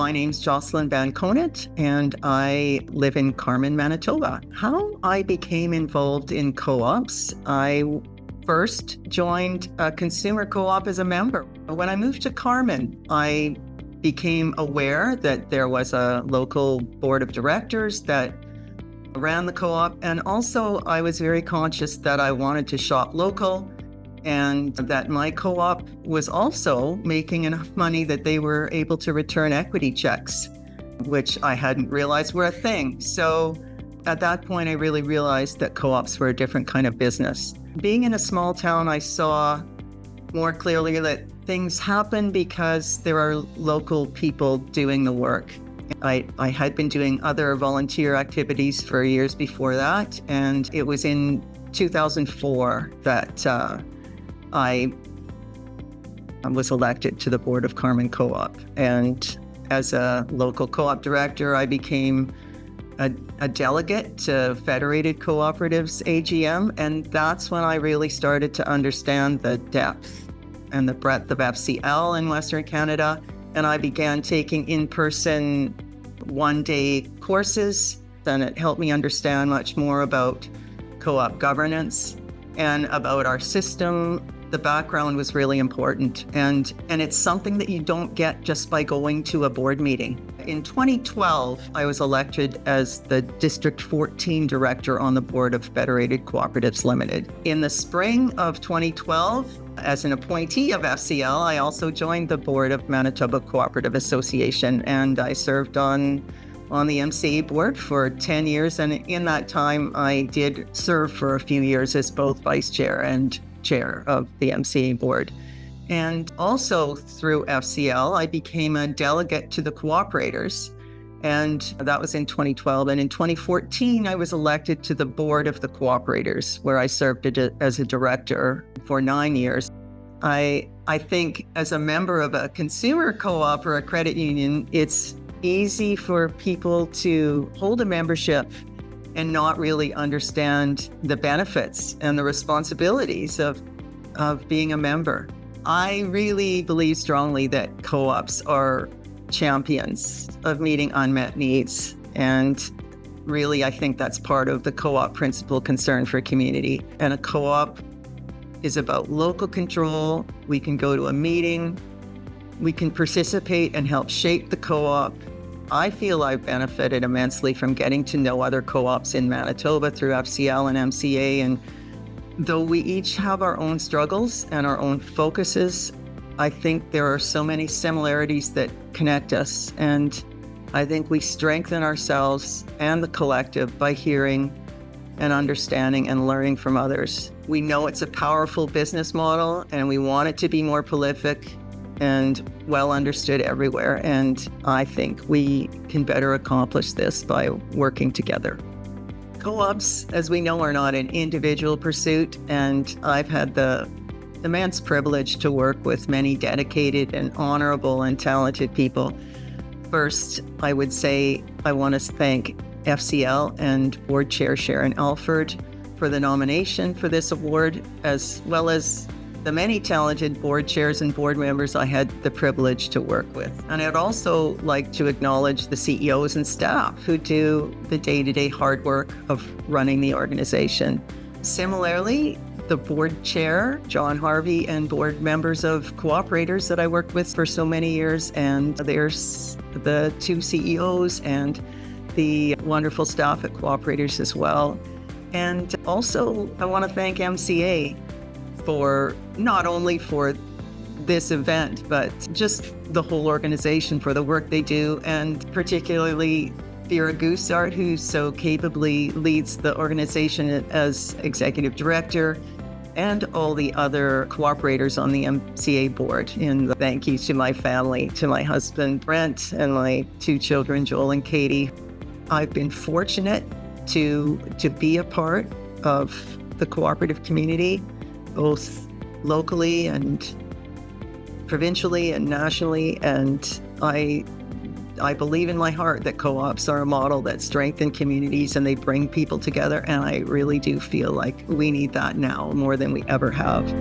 My name's Jocelyn VanKoughnet, and I live in Carmen, Manitoba. How I became involved in co-ops, I first joined a consumer co-op as a member. When I moved to Carmen, I became aware that there was a local board of directors that ran the co-op, and also I was very conscious that I wanted to shop local and that my co-op was also making enough money that they were able to return equity checks, which I hadn't realized were a thing. So at that point, I really realized that co-ops were a different kind of business. Being in a small town, I saw more clearly that things happen because there are local people doing the work. I had been doing other volunteer activities for years before that, and it was in 2004 that I was elected to the board of Carmen Co-op. And as a local co-op director, I became a delegate to Federated Cooperatives AGM. And that's when I really started to understand the depth and the breadth of FCL in Western Canada. And I began taking in-person one-day courses. And it helped me understand much more about co-op governance and about our system. The background was really important, and it's something that you don't get just by going to a board meeting. In 2012, I was elected as the District 14 Director on the board of Federated Cooperatives Limited. In the spring of 2012, as an appointee of FCL, I also joined the board of Manitoba Cooperative Association, and I served on the MCA board for 10 years. And in that time, I did serve for a few years as both vice chair and chair of the MCA board. And also through FCL, I became a delegate to the Cooperators, and that was in 2012. And in 2014, I was elected to the board of the Cooperators, where I served as a director for 9 years. I think as a member of a consumer co-op or a credit union, it's easy for people to hold a membership and not really understand the benefits and the responsibilities of being a member. I really believe strongly that co-ops are champions of meeting unmet needs. And really, I think that's part of the co-op principle, concern for community. And a co-op is about local control. We can go to a meeting, we can participate and help shape the co-op. I feel I've benefited immensely from getting to know other co-ops in Manitoba through FCL and MCA. And though we each have our own struggles and our own focuses, I think there are so many similarities that connect us. And I think we strengthen ourselves and the collective by hearing and understanding and learning from others. We know it's a powerful business model, and we want it to be more prolific and well understood everywhere. And I think we can better accomplish this by working together. Co-ops, as we know, are not an individual pursuit, and I've had the immense privilege to work with many dedicated and honorable and talented people. First, I would say I want to thank FCL and Board Chair Sharon Alford for the nomination for this award, as well as the many talented board chairs and board members I had the privilege to work with. And I'd also like to acknowledge the CEOs and staff who do the day-to-day hard work of running the organization. Similarly, the board chair, John Harvey, and board members of Cooperators that I worked with for so many years. And there's the two CEOs and the wonderful staff at Cooperators as well. And also, I want to thank MCA for not only for this event, but just the whole organization for the work they do, and particularly Vera Goussart, who so capably leads the organization as executive director, and all the other cooperators on the MCA board. And thank you to my family, to my husband, Brent, and my two children, Joel and Katie. I've been fortunate to be a part of the cooperative community, both locally and provincially and nationally. And I believe in my heart that co-ops are a model that strengthen communities and they bring people together. And I really do feel like we need that now more than we ever have.